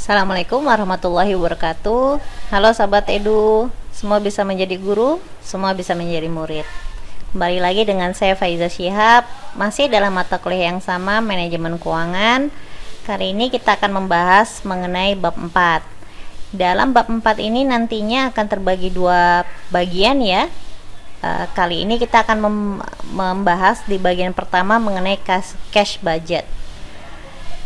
Assalamualaikum warahmatullahi wabarakatuh. Halo sahabat Edu, semua bisa menjadi guru, semua bisa menjadi murid. Kembali lagi dengan saya Faiza Shihab, masih dalam mata kuliah yang sama, manajemen keuangan. Kali ini kita akan membahas mengenai bab 4. Dalam bab 4 ini nantinya akan terbagi dua bagian ya. Kali ini kita akan membahas di bagian pertama mengenai cash budget.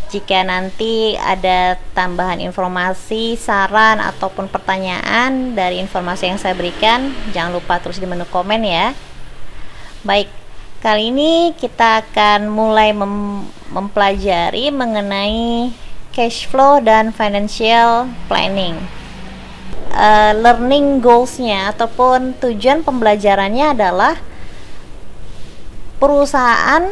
Jika nanti ada tambahan informasi, saran, ataupun pertanyaan dari informasi yang saya berikan, jangan lupa tulis di menu komen ya. Baik, kali ini kita akan mulai mempelajari mengenai cash flow dan financial planning. Learning goals-nya ataupun tujuan pembelajarannya adalah perusahaan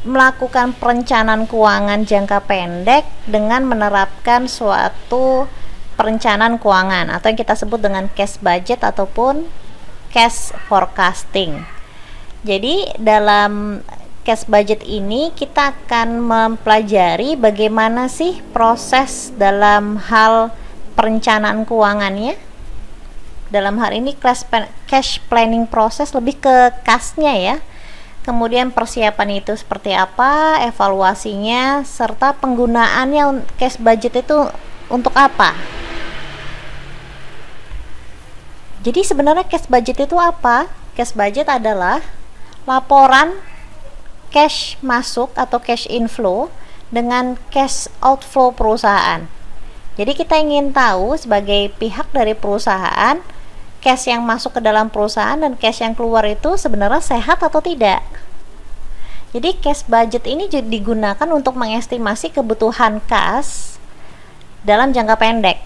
melakukan perencanaan keuangan jangka pendek dengan menerapkan suatu perencanaan keuangan atau yang kita sebut dengan cash budget ataupun cash forecasting. Jadi dalam cash budget ini kita akan mempelajari bagaimana sih proses dalam hal perencanaan keuangannya. Dalam hal ini cash planning proses lebih ke kasnya ya. Kemudian persiapan itu seperti apa, evaluasinya, serta penggunaannya cash budget itu untuk apa. Jadi sebenarnya cash budget itu apa? Cash budget adalah laporan cash masuk atau cash inflow dengan cash outflow perusahaan. Jadi kita ingin tahu sebagai pihak dari perusahaan, cash yang masuk ke dalam perusahaan dan cash yang keluar itu sebenarnya sehat atau tidak. Jadi cash budget ini digunakan untuk mengestimasi kebutuhan kas dalam jangka pendek.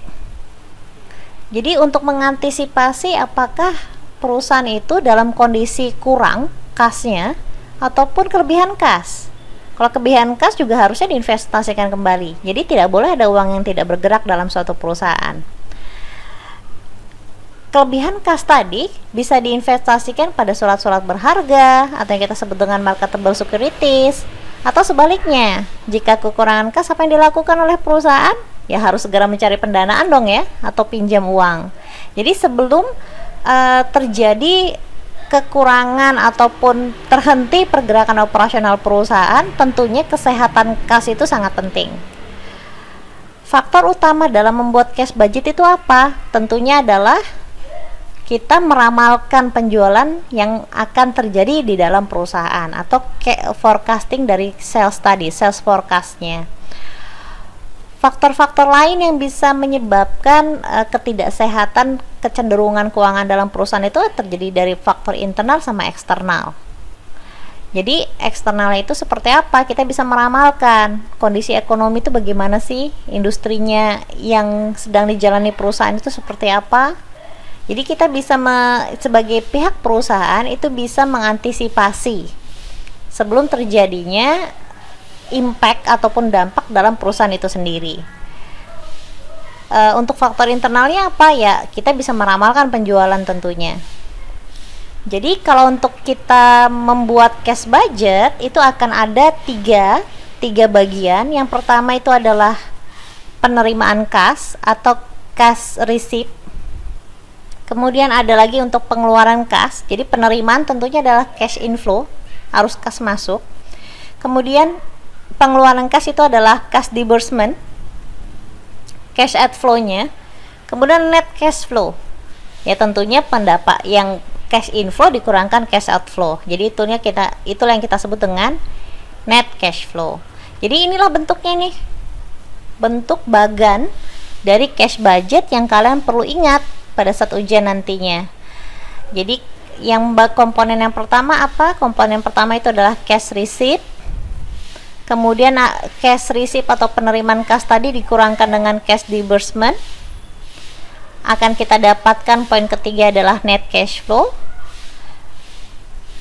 Jadi untuk mengantisipasi apakah perusahaan itu dalam kondisi kurang kasnya ataupun kelebihan kas. Kalau kelebihan kas juga harusnya diinvestasikan kembali. Jadi tidak boleh ada uang yang tidak bergerak dalam suatu perusahaan. Kelebihan kas tadi bisa diinvestasikan pada surat-surat berharga atau yang kita sebut dengan marketable securities, atau sebaliknya, jika kekurangan kas, apa yang dilakukan oleh perusahaan? Ya harus segera mencari pendanaan dong ya, atau pinjam uang. Jadi sebelum terjadi kekurangan ataupun terhenti pergerakan operasional perusahaan, tentunya kesehatan kas itu sangat penting. Faktor utama dalam membuat cash budget itu apa? Tentunya adalah kita meramalkan penjualan yang akan terjadi di dalam perusahaan atau forecasting dari sales tadi, sales forecastnya. Faktor-faktor lain yang bisa menyebabkan ketidaksehatan, kecenderungan keuangan dalam perusahaan itu terjadi dari faktor internal sama eksternal. Jadi eksternal itu seperti apa? Kita bisa meramalkan kondisi ekonomi itu bagaimana sih, industrinya yang sedang dijalani perusahaan itu seperti apa. Jadi kita bisa sebagai pihak perusahaan itu bisa mengantisipasi sebelum terjadinya impact ataupun dampak dalam perusahaan itu sendiri. Untuk faktor internalnya apa ya? Kita bisa meramalkan penjualan tentunya. Jadi kalau untuk kita membuat cash budget itu akan ada tiga bagian. Yang pertama itu adalah penerimaan kas atau cash receipt. Kemudian ada lagi untuk pengeluaran kas. Jadi penerimaan tentunya adalah cash inflow, arus kas masuk. Kemudian pengeluaran kas itu adalah cash disbursement, cash outflow-nya. Kemudian net cash flow. Ya tentunya pendapat yang cash inflow dikurangkan cash outflow. Jadi itulah yang kita sebut dengan net cash flow. Jadi inilah bentuknya nih. Bentuk bagan dari cash budget yang kalian perlu ingat pada saat ujian nantinya. Jadi komponen yang pertama apa? Komponen pertama itu adalah cash receipt. Kemudian cash receipt atau penerimaan kas tadi dikurangkan dengan cash disbursement. Akan kita dapatkan poin ketiga adalah net cash flow.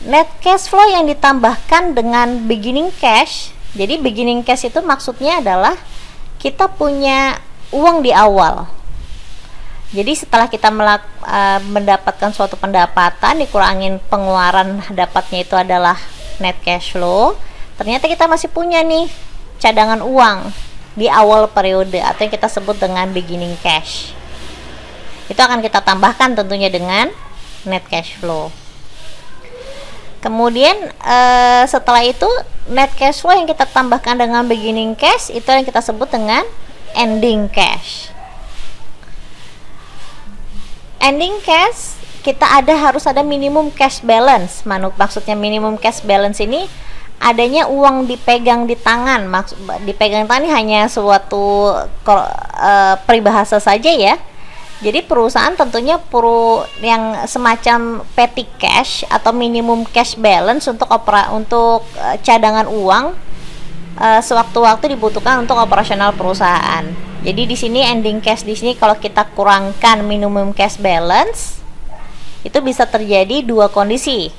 Net cash flow yang ditambahkan dengan beginning cash. Jadi beginning cash itu maksudnya adalah kita punya uang di awal. Jadi setelah kita mendapatkan suatu pendapatan dikurangin pengeluaran, dapatnya itu adalah net cash flow. Ternyata kita masih punya nih cadangan uang di awal periode atau yang kita sebut dengan beginning cash. Itu akan kita tambahkan tentunya dengan net cash flow. Kemudian setelah itu net cash flow yang kita tambahkan dengan beginning cash itu yang kita sebut dengan ending cash. Ending cash kita harus ada minimum cash balance. Maksudnya minimum cash balance ini adanya uang dipegang di tangan. Dipegang di tangan ini hanya suatu peribahasa saja ya. Jadi perusahaan tentunya perlu yang semacam petty cash atau minimum cash balance untuk cadangan uang sewaktu-waktu dibutuhkan untuk operasional perusahaan. Jadi di sini ending cash di sini kalau kita kurangkan minimum cash balance itu bisa terjadi dua kondisi.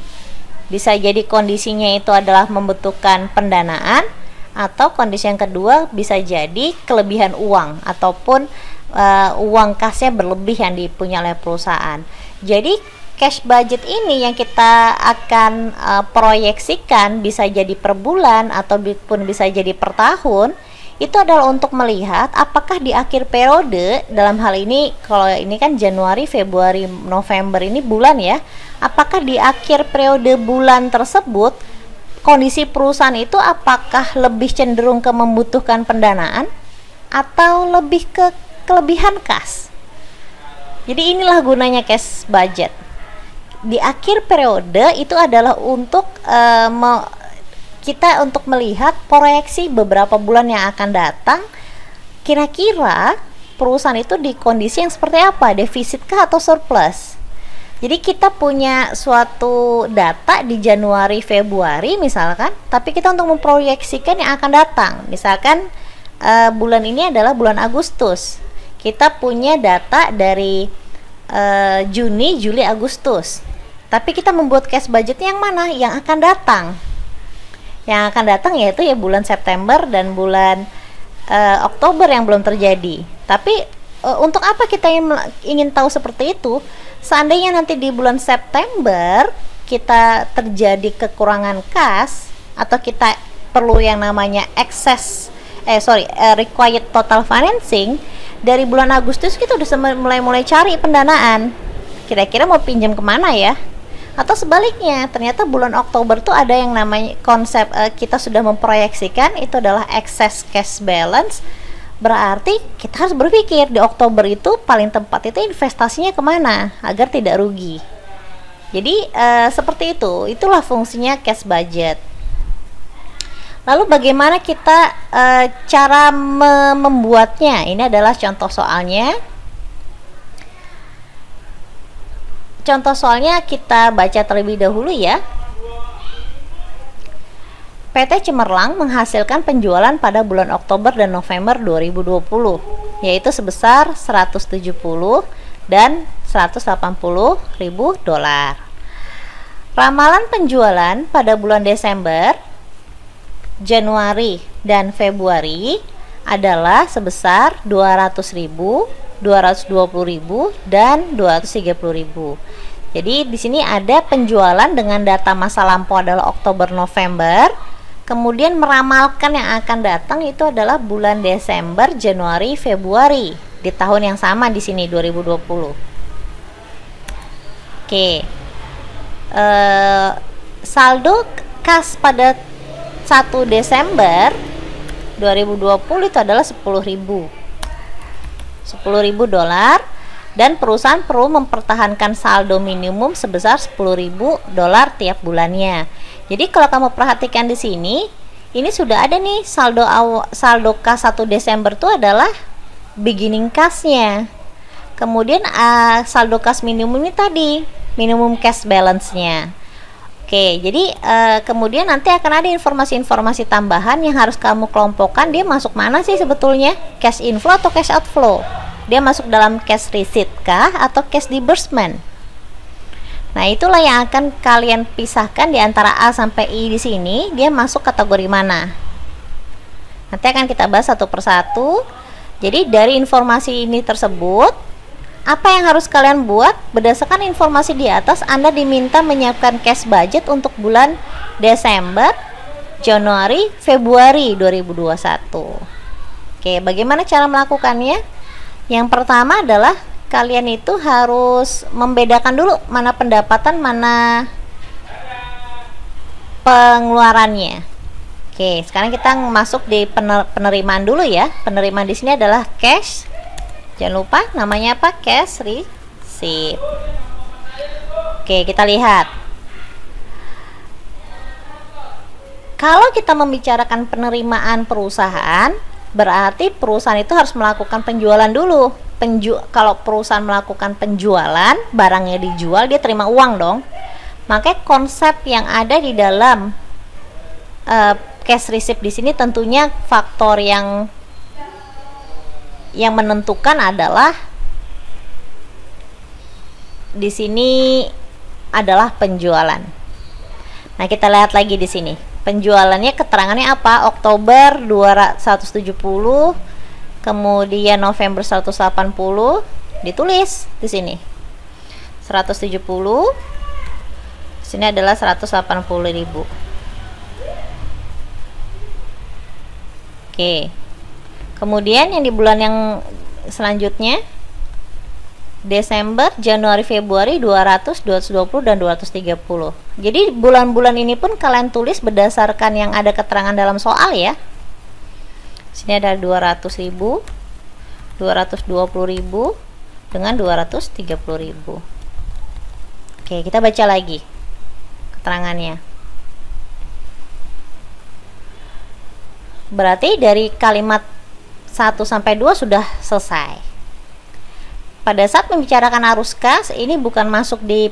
Bisa jadi kondisinya itu adalah membutuhkan pendanaan, atau kondisi yang kedua bisa jadi kelebihan uang ataupun uang kasnya berlebih yang dipunya oleh perusahaan. Jadi cash budget ini yang kita akan proyeksikan bisa jadi per bulan ataupun bisa jadi per tahun. Itu adalah untuk melihat apakah di akhir periode, dalam hal ini kalau ini kan Januari, Februari, November ini bulan ya, apakah di akhir periode bulan tersebut kondisi perusahaan itu apakah lebih cenderung ke membutuhkan pendanaan atau lebih ke kelebihan kas. Jadi inilah gunanya cash budget. Di akhir periode itu adalah untuk kita untuk melihat proyeksi beberapa bulan yang akan datang, kira-kira perusahaan itu di kondisi yang seperti apa, defisit kah atau surplus. Jadi kita punya suatu data di Januari, Februari misalkan, tapi kita untuk memproyeksikan yang akan datang. Misalkan bulan ini adalah bulan Agustus, kita punya data dari Juni, Juli, Agustus, tapi kita membuat cash budget yang mana? Yang akan datang. Yang akan datang yaitu ya bulan September dan bulan Oktober yang belum terjadi. Tapi untuk apa kita ingin tahu seperti itu? Seandainya nanti di bulan September kita terjadi kekurangan kas atau kita perlu yang namanya required total financing, dari bulan Agustus kita udah mulai cari pendanaan. Kira-kira mau pinjam kemana ya? Atau sebaliknya, ternyata bulan Oktober tuh ada yang namanya konsep kita sudah memproyeksikan itu adalah excess cash balance. Berarti kita harus berpikir di Oktober itu paling tepat itu investasinya kemana agar tidak rugi. Jadi seperti itu, itulah fungsinya cash budget. Lalu bagaimana kita cara membuatnya? Ini adalah contoh soalnya. Contoh soalnya kita baca terlebih dahulu ya. PT Cemerlang menghasilkan penjualan pada bulan Oktober dan November 2020 yaitu sebesar 170 dan 180 ribu dolar. Ramalan penjualan pada bulan Desember, Januari, dan Februari adalah sebesar 200.000, 220.000, dan 230.000. Jadi di sini ada penjualan dengan data masa lampau adalah Oktober, November. Kemudian meramalkan yang akan datang itu adalah bulan Desember, Januari, Februari di tahun yang sama di sini 2020. Oke. Saldo kas pada 1 Desember 2020 itu adalah 10.000 dolar dan perusahaan perlu mempertahankan saldo minimum sebesar 10.000 dolar tiap bulannya. Jadi kalau kamu perhatikan di sini, ini sudah ada nih saldo kas 1 Desember itu adalah beginning kasnya. Kemudian saldo kas minimum ini tadi, minimum cash balance-nya. Oke, jadi kemudian nanti akan ada informasi-informasi tambahan yang harus kamu kelompokkan. Dia masuk mana sih sebetulnya? Cash inflow atau cash outflow? Dia masuk dalam cash receipt kah atau cash disbursement? Nah, itulah yang akan kalian pisahkan di antara A sampai I di sini, dia masuk kategori mana. Nanti akan kita bahas satu persatu. Jadi dari informasi ini tersebut, apa yang harus kalian buat? Berdasarkan informasi di atas, Anda diminta menyiapkan cash budget untuk bulan Desember, Januari, Februari 2021. Oke, bagaimana cara melakukannya? Yang pertama adalah kalian itu harus membedakan dulu mana pendapatan, mana pengeluarannya. Oke, sekarang kita masuk di penerimaan dulu ya. Penerimaan di sini adalah cash. Jangan lupa namanya apa? Cash receipt. Oke, kita lihat. Kalau kita membicarakan penerimaan perusahaan, berarti perusahaan itu harus melakukan penjualan dulu. Kalau perusahaan melakukan penjualan, barangnya dijual, dia terima uang dong. Makanya konsep yang ada di dalam cash receipt di sini tentunya faktor yang menentukan adalah di sini adalah penjualan. Nah, kita lihat lagi di sini. Penjualannya keterangannya apa? Oktober 170, kemudian November 180, ditulis di sini. 170. Sini adalah 180.000. Oke. Kemudian yang di bulan yang selanjutnya Desember, Januari, Februari 200, 220 dan 230. Jadi bulan-bulan ini pun kalian tulis berdasarkan yang ada keterangan dalam soal ya. Sini ada 200.000, 220.000 dengan 230.000. Oke, kita baca lagi keterangannya. Berarti dari kalimat 1 sampai 2 sudah selesai. Pada saat membicarakan arus kas, ini bukan masuk di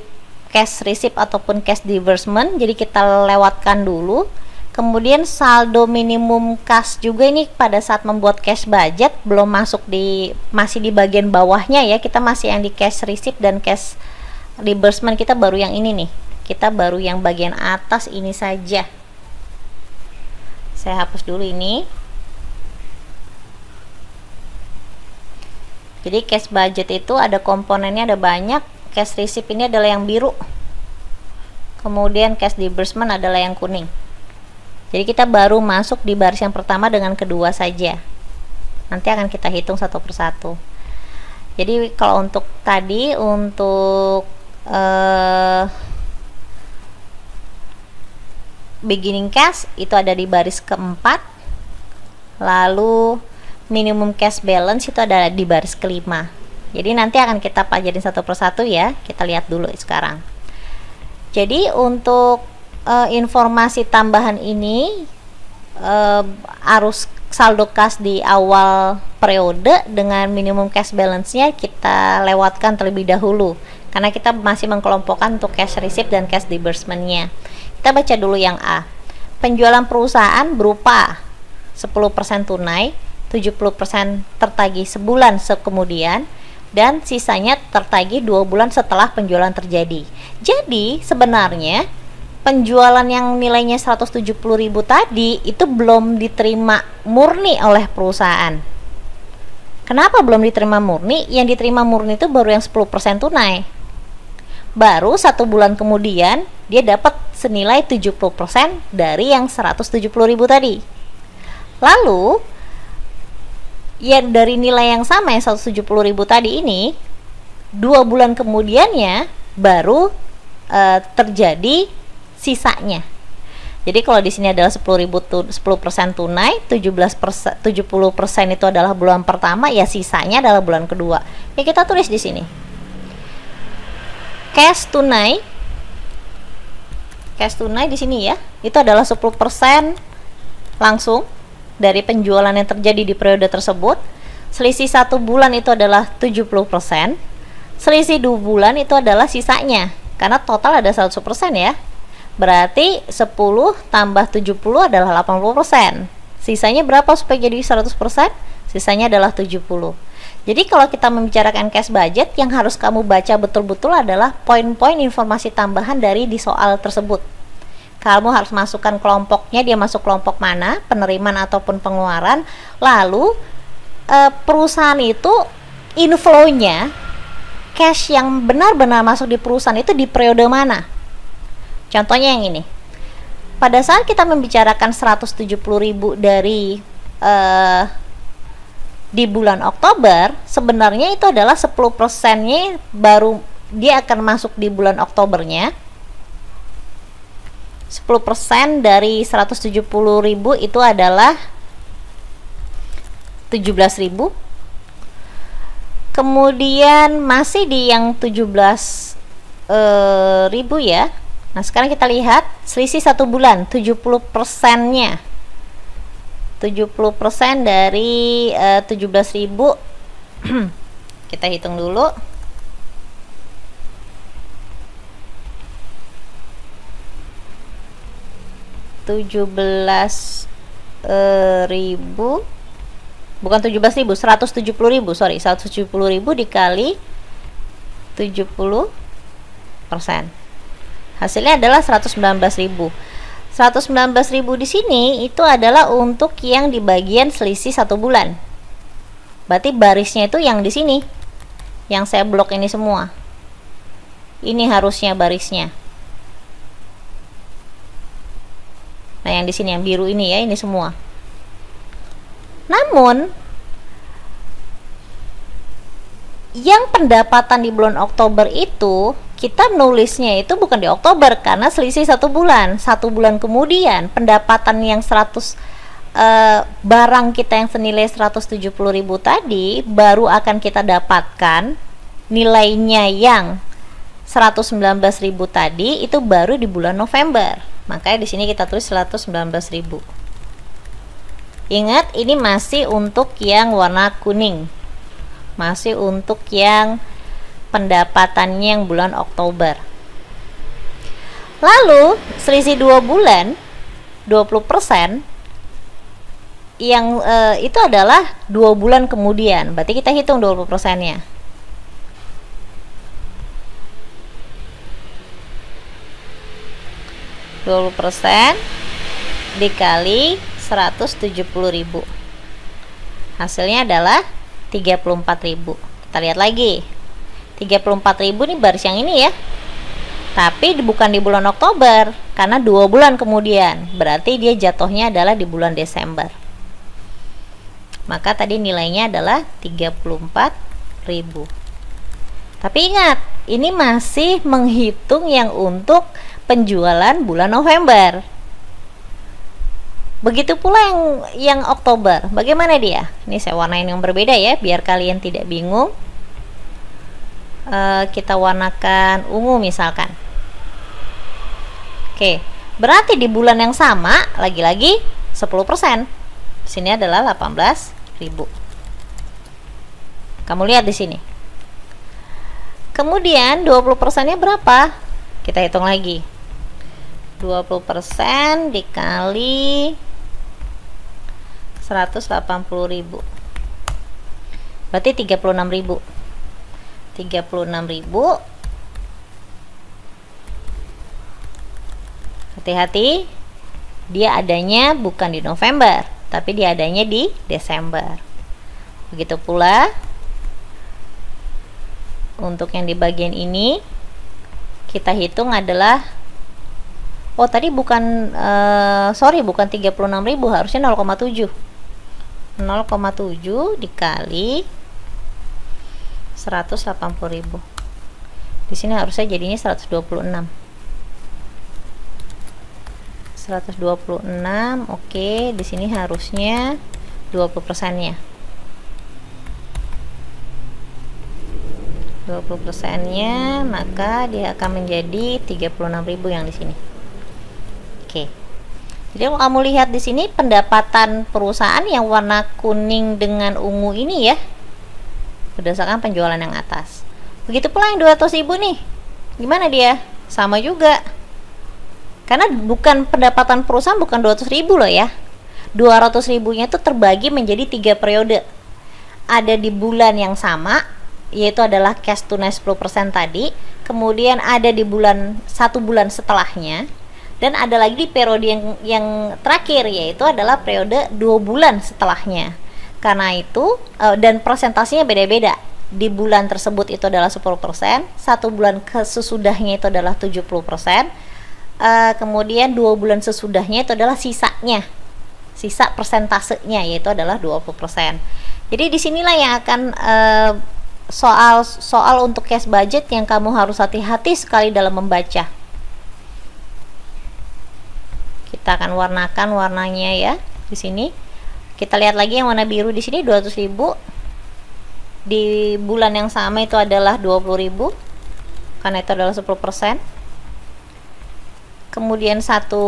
cash receipt ataupun cash disbursement, jadi kita lewatkan dulu. Kemudian saldo minimum kas juga ini pada saat membuat cash budget belum masuk masih di bagian bawahnya ya. Kita masih yang di cash receipt dan cash disbursement, kita baru yang ini nih. Kita baru yang bagian atas ini saja. Saya hapus dulu ini. Jadi cash budget itu ada komponennya, ada banyak. Cash receipt ini adalah yang biru. Kemudian cash disbursement adalah yang kuning. Jadi kita baru masuk di baris yang pertama dengan kedua saja. Nanti akan kita hitung satu persatu. Jadi kalau untuk tadi, untuk beginning cash itu ada di baris keempat. Lalu minimum cash balance itu ada di baris kelima. Jadi nanti akan kita pelajarin satu persatu ya. Kita lihat dulu sekarang. Jadi untuk informasi tambahan ini, arus saldo kas di awal periode dengan minimum cash balance-nya kita lewatkan terlebih dahulu karena kita masih mengkelompokkan untuk cash receipt dan cash disbursement-nya. Kita baca dulu yang A. Penjualan perusahaan berupa 10% tunai, 70% tertagih sebulan kemudian, dan sisanya tertagih 2 bulan setelah penjualan terjadi. Jadi sebenarnya penjualan yang nilainya 170.000 tadi itu belum diterima murni oleh perusahaan. Kenapa belum diterima murni? Yang diterima murni itu baru yang 10% tunai. Baru 1 bulan kemudian dia dapat senilai 70% dari yang 170.000 tadi. Lalu ya dari nilai yang sama yang 170.000 tadi ini 2 bulan kemudiannya baru terjadi sisanya. Jadi kalau di sini adalah 10% tunai, 70% itu adalah bulan pertama, ya sisanya adalah bulan kedua. Ya kita tulis di sini. Cash tunai di sini ya, itu adalah 10% langsung dari penjualan yang terjadi di periode tersebut. Selisih 1 bulan itu adalah 70%. Selisih 2 bulan itu adalah sisanya. Karena total ada 100% ya. Berarti 10 tambah 70 adalah 80%. Sisanya berapa supaya jadi 100%? Sisanya adalah 70. Jadi kalau kita membicarakan cash budget, yang harus kamu baca betul-betul adalah poin-poin informasi tambahan dari di soal tersebut. Kamu harus masukkan kelompoknya, dia masuk kelompok mana, penerimaan ataupun pengeluaran. Lalu perusahaan itu inflow-nya, cash yang benar-benar masuk di perusahaan itu di periode mana. Contohnya yang ini. Pada saat kita membicarakan 170.000 dari di bulan Oktober, sebenarnya itu adalah 10%-nya baru dia akan masuk di bulan Oktobernya. 10% dari 170.000 itu adalah 17.000. Kemudian masih di yang 17.000 ya. Nah, sekarang kita lihat selisih 1 bulan, 70%-nya. 70% dari 17.000. Kita hitung dulu. 17.000, bukan 17.000, 170.000, sorry, 170.000 dikali 70%. Hasilnya adalah 119.000. 119.000 di sini itu adalah untuk yang di bagian selisih 1 bulan. Berarti barisnya itu yang di sini. Yang saya blok ini semua. Ini harusnya barisnya. Nah, yang di sini yang biru ini ya, ini semua. Namun yang pendapatan di bulan Oktober itu kita nulisnya itu bukan di Oktober karena selisih 1 bulan. 1 bulan kemudian pendapatan yang 100 barang kita yang senilai 170.000 tadi baru akan kita dapatkan nilainya yang 119.000 tadi itu baru di bulan November. Makanya di sini kita tulis 119.000. Ingat, ini masih untuk yang warna kuning. Masih untuk yang pendapatannya yang bulan Oktober. Lalu, selisih 2 bulan, 20%, yang itu adalah 2 bulan kemudian. Berarti kita hitung 20%-nya. %, dikali 170.000. Hasilnya adalah 34.000. Kita lihat lagi. 34.000 nih baris yang ini ya. Tapi bukan di bulan Oktober karena 2 bulan kemudian. Berarti dia jatuhnya adalah di bulan Desember. Maka tadi nilainya adalah 34.000. Tapi ingat, ini masih menghitung yang untuk penjualan bulan November. Begitu pula yang Oktober. Bagaimana dia? Ini saya warnain yang berbeda ya, biar kalian tidak bingung. Kita warnakan ungu misalkan. Oke, berarti di bulan yang sama lagi-lagi 10%. Di sini adalah 18.000. Kamu lihat di sini. Kemudian 20%-nya berapa? Kita hitung lagi. 20% dikali 180.000. Berarti 36.000. 36.000. Hati-hati, dia adanya bukan di November, tapi dia adanya di Desember. Begitu pula untuk yang di bagian ini kita hitung adalah tadi bukan bukan 36.000, harusnya 0,7. 0,7 dikali 180.000. Di sini harusnya jadinya 126. 126, oke, di sini harusnya 20%-nya. 20%-nya, maka dia akan menjadi 36.000 yang di sini. Oke. Jadi kalau kamu lihat di sini pendapatan perusahaan yang warna kuning dengan ungu ini ya, berdasarkan penjualan yang atas. Begitu pula yang 200.000 nih. Gimana dia? Sama juga. Karena bukan pendapatan perusahaan bukan 200.000 loh ya. 200.000-nya itu terbagi menjadi 3 periode. Ada di bulan yang sama, yaitu adalah cash tunai 10% tadi. Kemudian ada di bulan 1 bulan setelahnya. Dan ada lagi di periode yang terakhir, yaitu adalah periode 2 bulan setelahnya. Karena itu, dan presentasinya beda-beda. Di bulan tersebut itu adalah 10%, 1 bulan sesudahnya itu adalah 70%, kemudian 2 bulan sesudahnya itu adalah sisanya, sisa persentasenya, yaitu adalah 20%. Jadi disinilah yang akan soal untuk cash budget yang kamu harus hati-hati sekali dalam membaca. Kita akan warnakan warnanya ya di sini. Kita lihat lagi yang warna biru di sini 200.000. Di bulan yang sama itu adalah 20.000 karena itu adalah 10%. Kemudian satu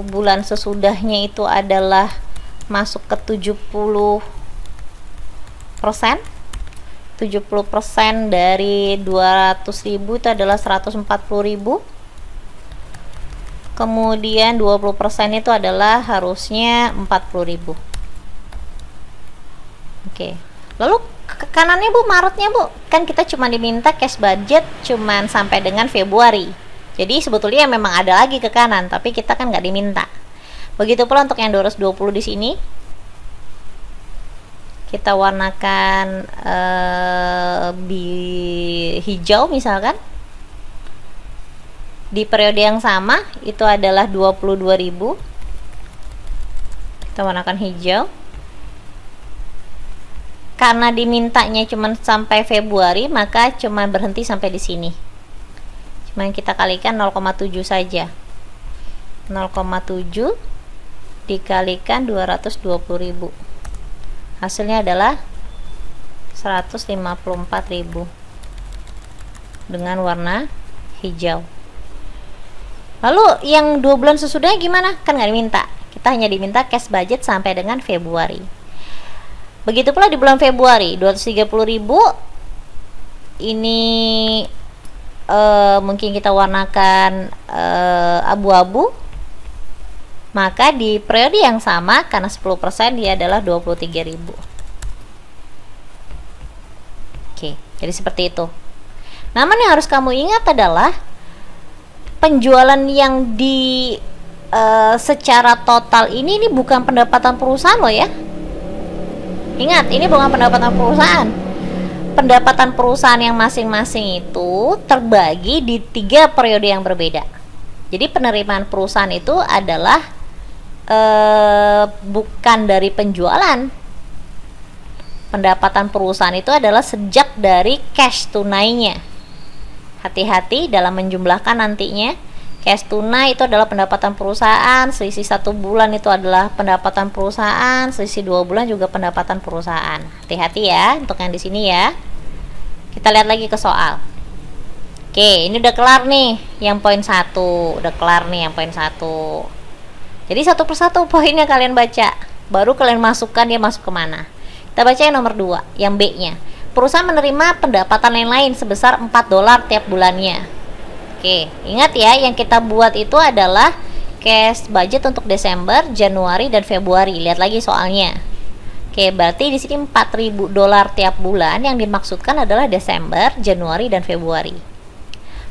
bulan sesudahnya itu adalah masuk ke 70%. 70% dari 200.000 itu adalah 140.000. Kemudian 20% itu adalah harusnya 40.000. Oke. Lalu ke kanannya Bu, Maretnya Bu, kan kita cuma diminta cash budget cuman sampai dengan Februari. Jadi sebetulnya memang ada lagi ke kanan, tapi kita kan nggak diminta. Begitu pula untuk yang 220 di sini. Kita warnakan hijau misalkan. Di periode yang sama itu adalah 22.000. Kita warnakan hijau. Karena dimintanya cuma sampai Februari, maka cuma berhenti sampai di sini. Cuma kita kalikan 0,7 saja. 0,7 dikalikan 220.000. Hasilnya adalah 154.000 dengan warna hijau. Lalu yang 2 bulan sesudahnya gimana? Kan nggak diminta. Kita hanya diminta cash budget sampai dengan Februari. Begitu pula di bulan Februari 230.000. Ini mungkin kita warnakan abu-abu. Maka di periode yang sama karena 10% dia adalah 23.000. Oke, jadi seperti itu. Namun yang harus kamu ingat adalah penjualan yang di secara total ini bukan pendapatan perusahaan loh ya. Ingat, ini bukan pendapatan perusahaan. Pendapatan perusahaan yang masing-masing itu terbagi di 3 periode yang berbeda. Jadi penerimaan perusahaan itu adalah bukan dari penjualan. Pendapatan perusahaan itu adalah sejak dari cash tunainya. Hati-hati dalam menjumlahkan nantinya. Cash tunai itu adalah pendapatan perusahaan, selisih 1 bulan itu adalah pendapatan perusahaan, selisih 2 bulan juga pendapatan perusahaan. Hati-hati ya untuk yang di sini ya. Kita lihat lagi ke soal. Oke, ini udah kelar nih yang poin 1. Udah kelar nih yang poin 1. Jadi satu persatu poinnya kalian baca, baru kalian masukkan dia masuk kemana. Kita baca yang nomor 2, yang B-nya. Perusahaan menerima pendapatan lain-lain sebesar $4 tiap bulannya. Oke, ingat ya, yang kita buat itu adalah cash budget untuk Desember, Januari, dan Februari. Lihat lagi soalnya. Oke, berarti di sini $4.000 tiap bulan yang dimaksudkan adalah Desember, Januari, dan Februari.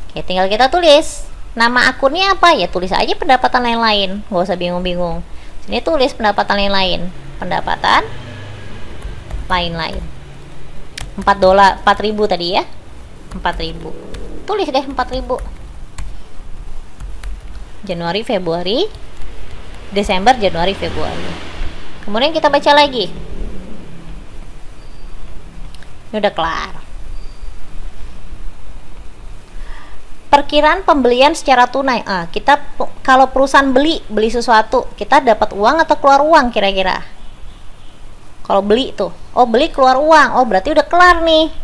Oke, tinggal kita tulis. Nama akunnya apa? Ya tulis aja pendapatan lain-lain. Gak usah bingung-bingung. Sini tulis pendapatan lain-lain. Pendapatan lain-lain. $4.000 tadi ya. 4.000. Tulis deh 4.000. Januari, Februari, Desember, Januari, Februari. Kemudian kita baca lagi. Ini udah kelar. Perkiraan pembelian secara tunai. Kita kalau perusahaan beli sesuatu, kita dapat uang atau keluar uang kira-kira? Kalau beli tuh, beli keluar uang. Berarti udah kelar nih.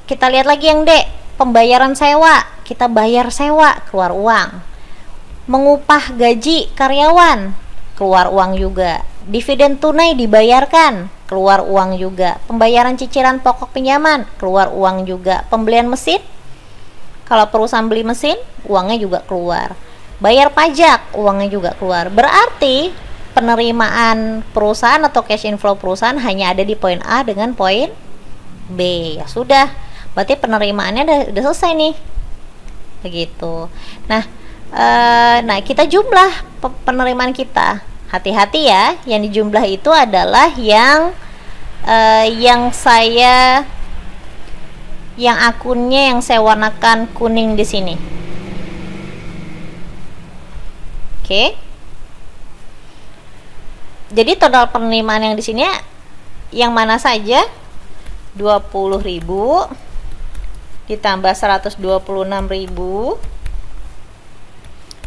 Kita lihat lagi yang D, pembayaran sewa. Kita bayar sewa, keluar uang. Mengupah gaji karyawan, keluar uang juga. Dividen tunai dibayarkan, keluar uang juga. Pembayaran cicilan pokok pinjaman, keluar uang juga. Pembelian mesin, kalau perusahaan beli mesin, uangnya juga keluar. Bayar pajak, uangnya juga keluar. Berarti penerimaan perusahaan atau cash inflow perusahaan hanya ada di poin A dengan poin B. Ya sudah, berarti penerimaannya udah selesai nih. Begitu. Nah, kita jumlah penerimaan kita. Hati-hati ya, yang dijumlah itu adalah yang akunnya yang saya warnakan kuning di sini. Oke. Jadi total penerimaan yang di sini yang mana saja? 20.000 ditambah 126.000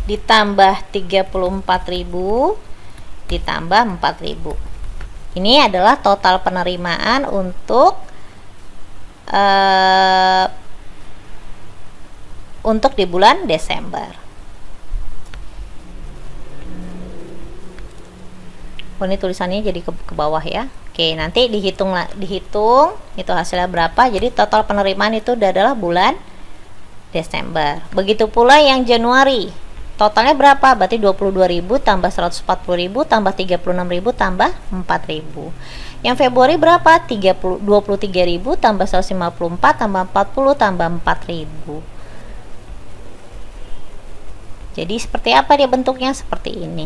ditambah 34.000 ditambah 4.000. Ini adalah total penerimaan untuk di bulan Desember. Ini tulisannya jadi ke bawah ya. Oke, nanti dihitung itu hasilnya berapa. Jadi total penerimaan itu adalah bulan Desember. Begitu pula yang Januari. Totalnya berapa? Berarti 22.000 tambah 140.000 tambah 36.000 tambah 4.000. Yang Februari berapa? 23.000 tambah 154 tambah 40 tambah 4.000. Jadi seperti apa dia bentuknya? Seperti ini.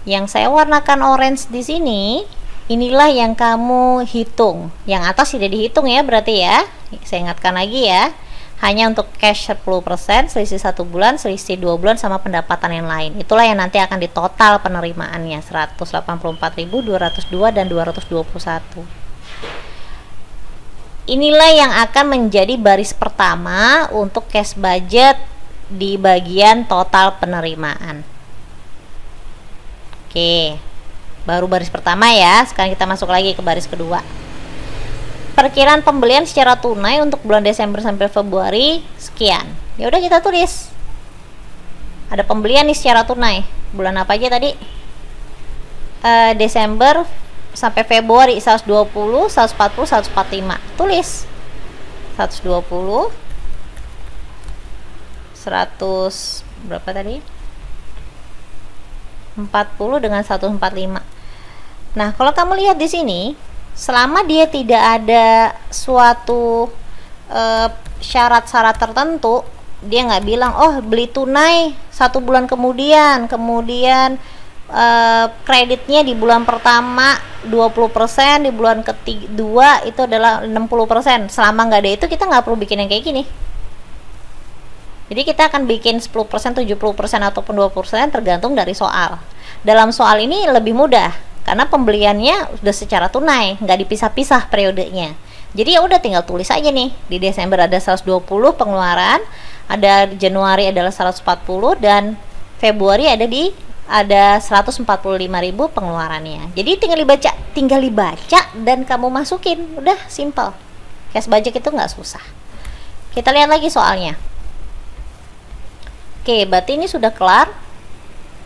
Yang saya warnakan orange di sini, inilah yang kamu hitung. Yang atas tidak dihitung ya, berarti ya. Saya ingatkan lagi ya. Hanya untuk cash 10%, selisih 1 bulan, selisih 2 bulan sama pendapatan yang lain. Itulah yang nanti akan ditotal penerimaannya, 184.202 dan 221. Inilah yang akan menjadi baris pertama untuk cash budget di bagian total penerimaan. Oke, baru baris pertama ya. Sekarang kita masuk lagi ke baris kedua. Perkiraan pembelian secara tunai untuk bulan Desember sampai Februari sekian. Ya udah kita tulis. Ada pembelian nih secara tunai. Bulan apa aja tadi? Desember sampai Februari 120, 140, 145. Tulis. 120 100 berapa tadi? 40 dengan 145. Nah, kalau kamu lihat di sini, selama dia tidak ada suatu syarat-syarat tertentu, dia nggak bilang, oh beli tunai 1 bulan kemudian kreditnya di bulan pertama 20%, di bulan kedua itu adalah 60%. Selama nggak ada itu, kita nggak perlu bikin yang kayak gini. Jadi kita akan bikin 10%, 70% ataupun 20% tergantung dari soal. Dalam soal ini lebih mudah karena pembeliannya sudah secara tunai, nggak dipisah-pisah periodenya. Jadi ya udah tinggal tulis aja nih. Di Desember ada 120 pengeluaran, ada Januari adalah 140 dan Februari ada 145.000 pengeluarannya. Jadi tinggal dibaca dan kamu masukin. Udah simple. Cash budget itu nggak susah. Kita lihat lagi soalnya. Oke, berarti ini sudah kelar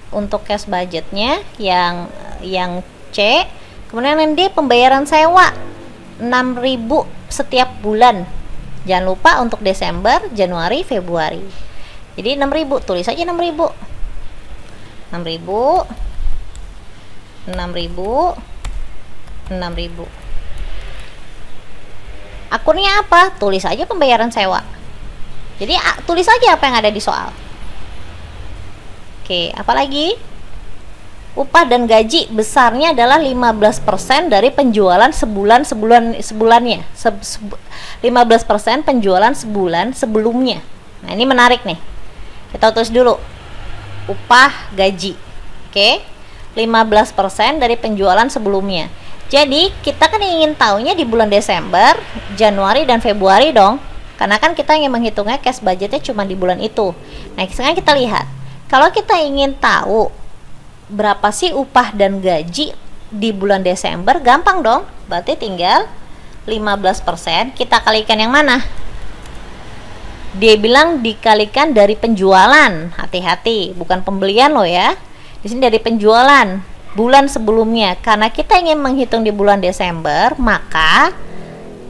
untuk cash budgetnya yang C. Kemudian yang D, pembayaran sewa 6.000 setiap bulan. Jangan lupa untuk Desember, Januari, Februari. Jadi 6.000, tulis aja 6.000. 6.000 Akunnya apa? Tulis aja pembayaran sewa. Jadi tulis aja apa yang ada di soal. Oke, apalagi? Upah dan gaji besarnya adalah 15% dari penjualan sebulannya. 15% penjualan sebulan sebelumnya. Nah, ini menarik nih. Kita tulis dulu. Upah gaji. Oke. 15% dari penjualan sebelumnya. Jadi, kita kan ingin tahunya di bulan Desember, Januari dan Februari dong. Karena kan kita ingin menghitungnya cash budgetnya cuma di bulan itu. Nah, sekarang kita lihat. Kalau kita ingin tahu berapa sih upah dan gaji di bulan Desember, gampang dong. Berarti tinggal 15%, kita kalikan yang mana? Dia bilang dikalikan dari penjualan. Hati-hati, bukan pembelian loh ya. Di sini dari penjualan bulan sebelumnya. Karena kita ingin menghitung di bulan Desember, maka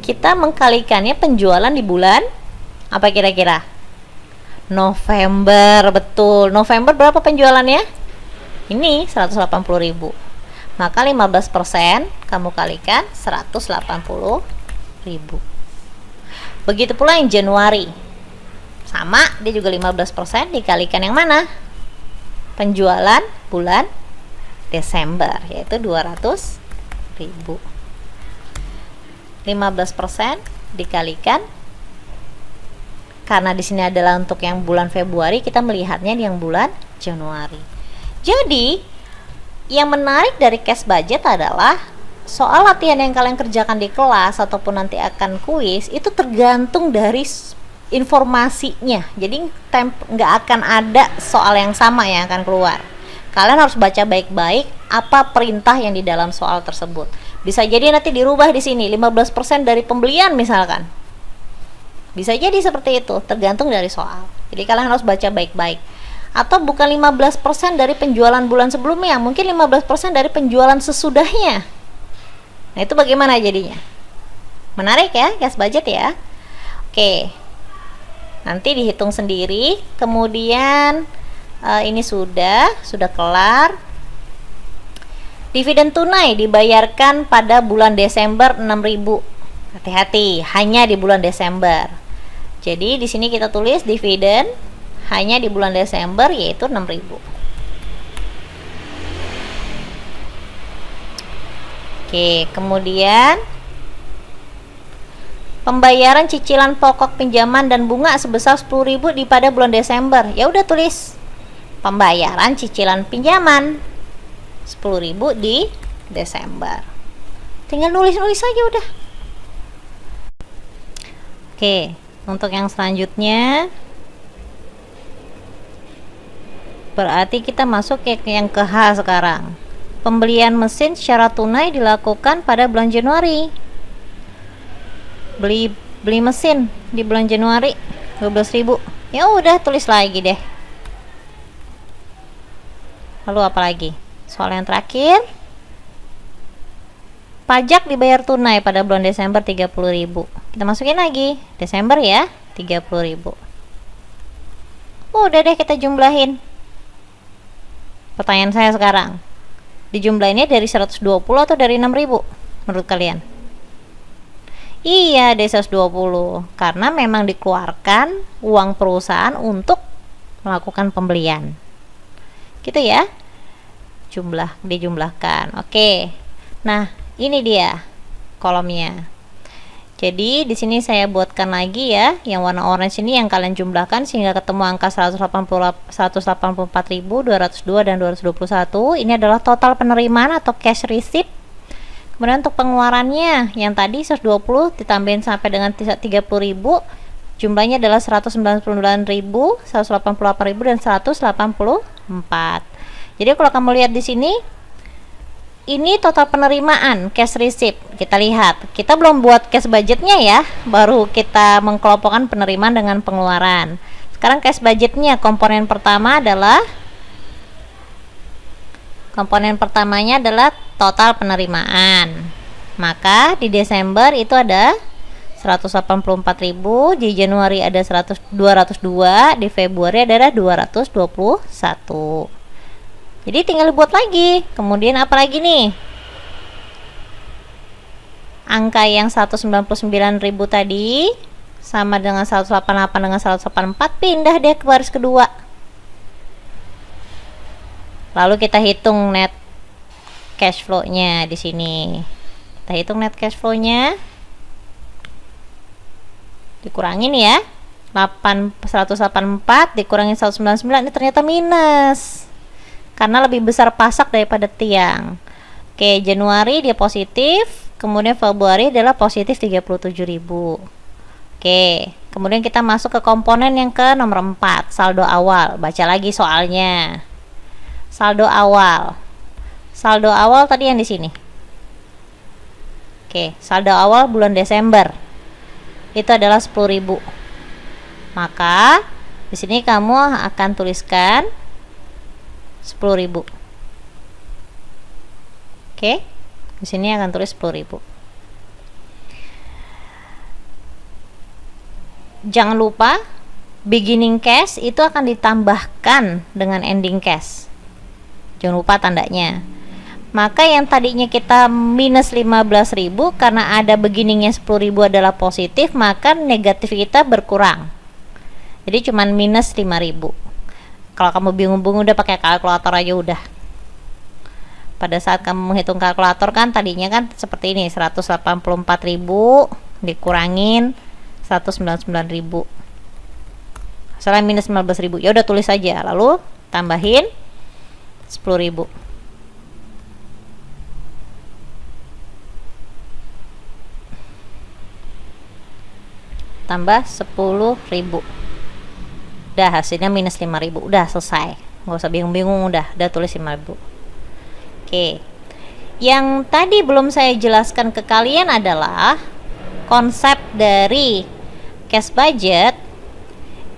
kita mengkalikannya penjualan di bulan apa kira-kira? November, betul. November berapa penjualannya? Ini 180.000. Maka 15% kamu kalikan 180.000. Begitu pula yang Januari. Sama, dia juga 15% dikalikan yang mana? Penjualan bulan Desember, yaitu 200.000. 15% dikalikan, karena di sini adalah untuk yang bulan Februari, kita melihatnya di yang bulan Januari. Jadi, yang menarik dari cash budget adalah soal latihan yang kalian kerjakan di kelas ataupun nanti akan kuis itu tergantung dari informasinya. Jadi nggak akan ada soal yang sama yang akan keluar. Kalian harus baca baik-baik apa perintah yang di dalam soal tersebut. Bisa jadi nanti dirubah di sini 15% dari pembelian misalkan. Bisa jadi seperti itu, tergantung dari soal. Jadi kalian harus baca baik-baik. Atau bukan 15% dari penjualan bulan sebelumnya, mungkin 15% dari penjualan sesudahnya. Nah, itu bagaimana jadinya? Menarik ya, cash budget ya. Oke. Nanti dihitung sendiri, kemudian ini sudah kelar. Dividen tunai dibayarkan pada bulan Desember 6.000. Hati-hati, hanya di bulan Desember. Jadi di sini kita tulis dividen hanya di bulan Desember yaitu 6.000. Oke, kemudian pembayaran cicilan pokok pinjaman dan bunga sebesar 10.000 di pada bulan Desember. Ya udah tulis pembayaran cicilan pinjaman 10.000 di Desember. Tinggal nulis-nulis aja udah. Oke, untuk yang selanjutnya berarti kita masuk ke yang ke H sekarang. Pembelian mesin secara tunai dilakukan pada bulan Januari. Beli mesin di bulan Januari 12.000. Ya udah tulis lagi deh. Lalu apa lagi? Soal yang terakhir. Pajak dibayar tunai pada bulan Desember 30.000. Kita masukin lagi Desember ya, 30.000. Udah deh kita jumlahin. Pertanyaan saya sekarang, dijumlahinnya dari 120 atau dari 6.000 menurut kalian? Iya, dari 120 karena memang dikeluarkan uang perusahaan untuk melakukan pembelian. Gitu ya. Dijumlahkan. Oke. Nah, ini dia kolomnya. Jadi di sini saya buatkan lagi ya, yang warna orange ini yang kalian jumlahkan sehingga ketemu angka 184.202 dan 221. Ini adalah total penerimaan atau cash receipt. Kemudian untuk pengeluarannya yang tadi 120 ditambahin sampai dengan 30.000, jumlahnya adalah 199.000, 188.000 dan 184. Jadi kalau kamu lihat di sini, ini total penerimaan cash receipt. Kita lihat, kita belum buat cash budgetnya ya, baru kita mengkelompokkan penerimaan dengan pengeluaran. Sekarang cash budgetnya, komponen pertamanya adalah total penerimaan. Maka di Desember itu ada 184.000, di Januari ada 202, di Februari ada 221. Jadi tinggal dibuat lagi. Kemudian apa lagi nih? Angka yang 199.000 tadi sama dengan 188 dengan 184 pindah deh ke baris kedua. Lalu kita hitung net cash flow-nya di sini. Kita hitung net cash flow-nya. Dikurangin ya. 184 dikurangin 199 ini ternyata minus. Karena lebih besar pasak daripada tiang. Oke, Januari dia positif, kemudian Februari adalah positif 37.000. Oke, kemudian kita masuk ke komponen yang ke nomor 4, saldo awal. Baca lagi soalnya. Saldo awal. Saldo awal tadi yang di sini. Oke, saldo awal bulan Desember. Itu adalah 10.000. Maka di sini kamu akan tuliskan 10.000. Oke. Di sini akan tulis 10.000. Jangan lupa beginning cash itu akan ditambahkan dengan ending cash. Jangan lupa tandanya. Maka yang tadinya kita minus 15.000 karena ada beginningnya 10.000 adalah positif, maka negatif kita berkurang. Jadi cuman minus 5.000. Kalau kamu bingung-bingung udah pakai kalkulator aja udah. Pada saat kamu menghitung kalkulator kan tadinya kan seperti ini, 184.000 dikurangin 199.000. Salah minus 15.000. Ya udah tulis aja, lalu tambahin 10.000. tambah 10.000. Udah, hasilnya minus 5.000. Udah selesai, nggak usah bingung-bingung, udah tulis 5.000. Oke, yang tadi belum saya jelaskan ke kalian adalah konsep dari cash budget.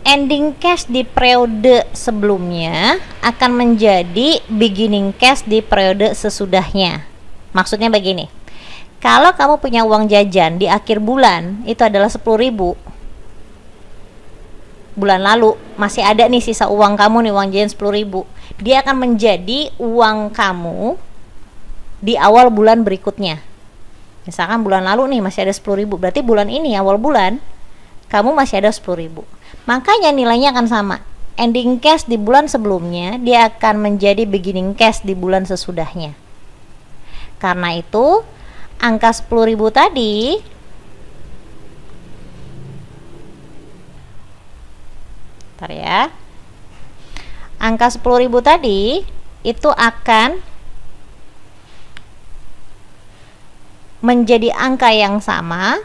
Ending cash di periode sebelumnya akan menjadi beginning cash di periode sesudahnya. Maksudnya begini, kalau kamu punya uang jajan di akhir bulan itu adalah 10.000, bulan lalu masih ada nih sisa uang kamu nih, uang jajan 10.000, dia akan menjadi uang kamu di awal bulan berikutnya. Misalkan bulan lalu nih masih ada 10.000, berarti bulan ini awal bulan kamu masih ada 10.000. Makanya nilainya akan sama. Ending cash di bulan sebelumnya dia akan menjadi beginning cash di bulan sesudahnya. Karena itu angka 10.000 tadi bentar ya. Angka 10.000 tadi itu akan menjadi angka yang sama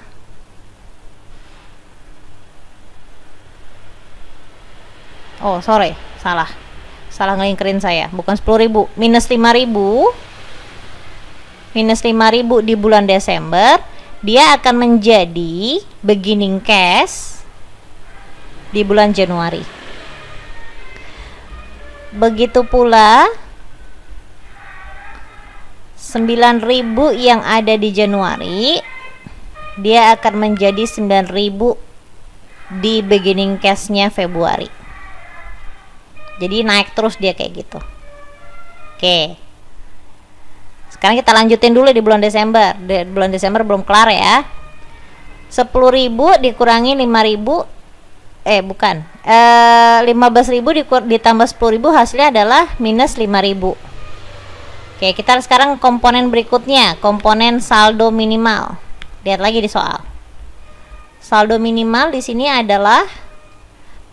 salah ngelingkerin saya, bukan 10.000, minus 5.000 di bulan Desember, dia akan menjadi beginning cash di bulan Januari. Begitu pula 9.000 yang ada di Januari, dia akan menjadi 9.000 di beginning cash-nya Februari. Jadi naik terus dia kayak gitu. Oke, sekarang kita lanjutin dulu di bulan Desember. Di bulan Desember belum kelar ya. 10.000 dikurangi 5.000, 15.000 ditambah 10.000 hasilnya adalah minus 5.000. Oke, kita sekarang komponen berikutnya, komponen saldo minimal. Lihat lagi di soal. Saldo minimal di sini adalah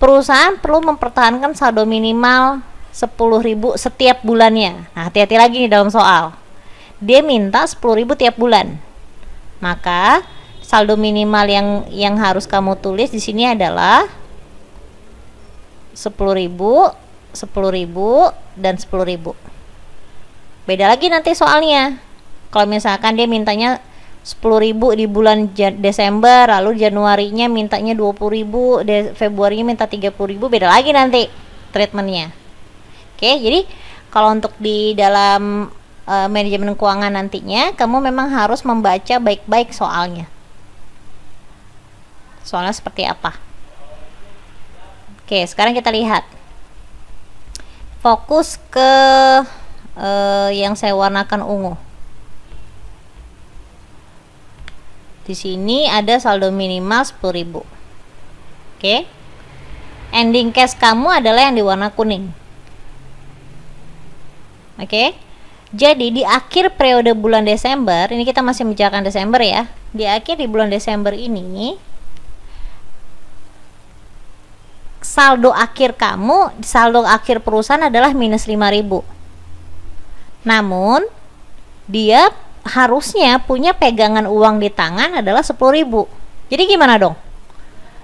perusahaan perlu mempertahankan saldo minimal 10.000 setiap bulannya. Nah, hati-hati lagi nih dalam soal. Dia minta 10.000 tiap bulan. Maka saldo minimal yang harus kamu tulis di sini adalah 10.000, 10.000 dan 10.000. Beda lagi nanti soalnya. Kalau misalkan dia mintanya 10.000 di bulan Desember, lalu Januarinya mintanya 20.000, Februarinya minta 30.000, beda lagi nanti treatmentnya. Oke, jadi kalau untuk di dalam manajemen keuangan nantinya, kamu memang harus membaca baik-baik soalnya. Soalnya seperti apa? Oke, sekarang kita lihat. Fokus ke yang saya warnakan ungu. Di sini ada saldo minimal 10.000. Oke. Ending cash kamu adalah yang di warna kuning. Oke. Jadi di akhir periode bulan Desember, ini kita masih membicarakan Desember ya. Di bulan Desember ini, saldo akhir kamu, saldo akhir perusahaan adalah minus 5.000. Namun dia harusnya punya pegangan uang di tangan adalah 10.000. Jadi gimana dong?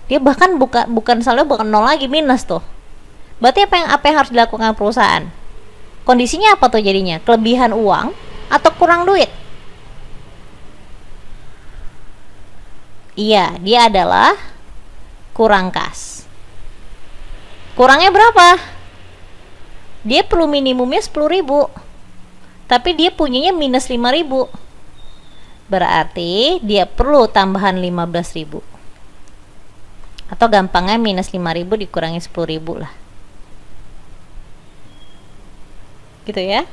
Dia bahkan bukan saldo, bukan nol lagi, minus tuh. Berarti apa yang harus dilakukan perusahaan? Kondisinya apa tuh jadinya? Kelebihan uang atau kurang duit? Iya, dia adalah kurang kas. Kurangnya berapa? Dia perlu minimumnya 10.000. Tapi dia punyanya minus 5.000. Berarti dia perlu tambahan 15.000. Atau gampangnya minus 5.000 dikurangi 10.000 lah. Gitu ya.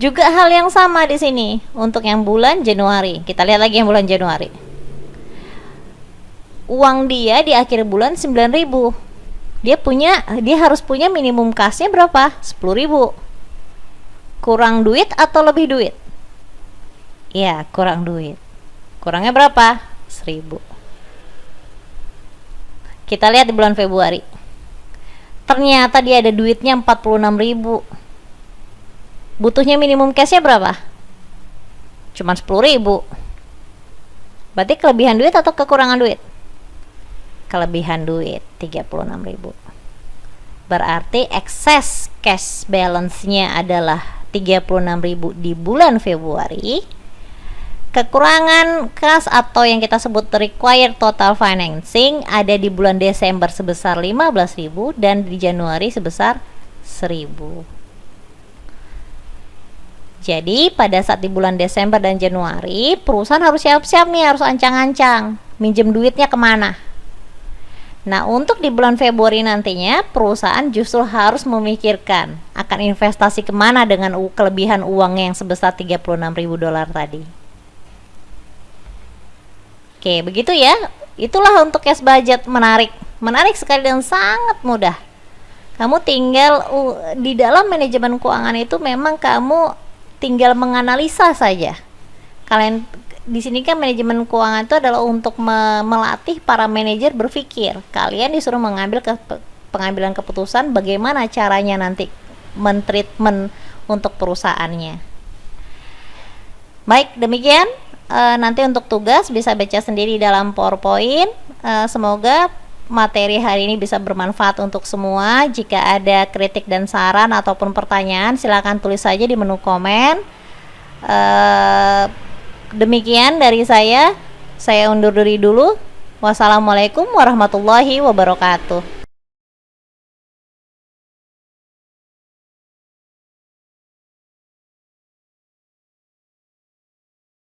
Juga hal yang sama di sini untuk yang bulan Januari. Kita lihat lagi yang bulan Januari. Uang dia di akhir bulan 9.000. Dia harus punya minimum kasnya berapa? 10.000. Kurang duit atau lebih duit? Ya, kurang duit. Kurangnya berapa? 1.000. Kita lihat di bulan Februari. Ternyata dia ada duitnya 46.000. Butuhnya minimum cashnya berapa? Cuma 10.000. Berarti kelebihan duit atau kekurangan duit? Kelebihan duit 36.000. Berarti excess cash balance-nya adalah 36.000 di bulan Februari. Kekurangan kas atau yang kita sebut required total financing ada di bulan Desember sebesar 15.000 dan di Januari sebesar 1.000. Jadi pada saat di bulan Desember dan Januari, perusahaan harus siap-siap nih, harus ancang-ancang minjem duitnya kemana. Nah, untuk di bulan Februari nantinya, perusahaan justru harus memikirkan akan investasi kemana dengan kelebihan uangnya yang sebesar 36.000 dolar tadi. Oke, begitu ya. Itulah untuk cash budget, menarik sekali dan sangat mudah. Kamu tinggal di dalam manajemen keuangan itu memang kamu tinggal menganalisa saja. Kalian di sini kan manajemen keuangan itu adalah untuk melatih para manajer berpikir. Kalian disuruh mengambil pengambilan keputusan bagaimana caranya nanti mentreatment untuk perusahaannya. Baik, demikian. Nanti untuk tugas bisa baca sendiri dalam PowerPoint. Semoga materi hari ini bisa bermanfaat untuk semua. Jika ada kritik dan saran ataupun pertanyaan, silakan tulis saja di menu komen. Demikian dari saya undur diri dulu. Wassalamualaikum warahmatullahi wabarakatuh.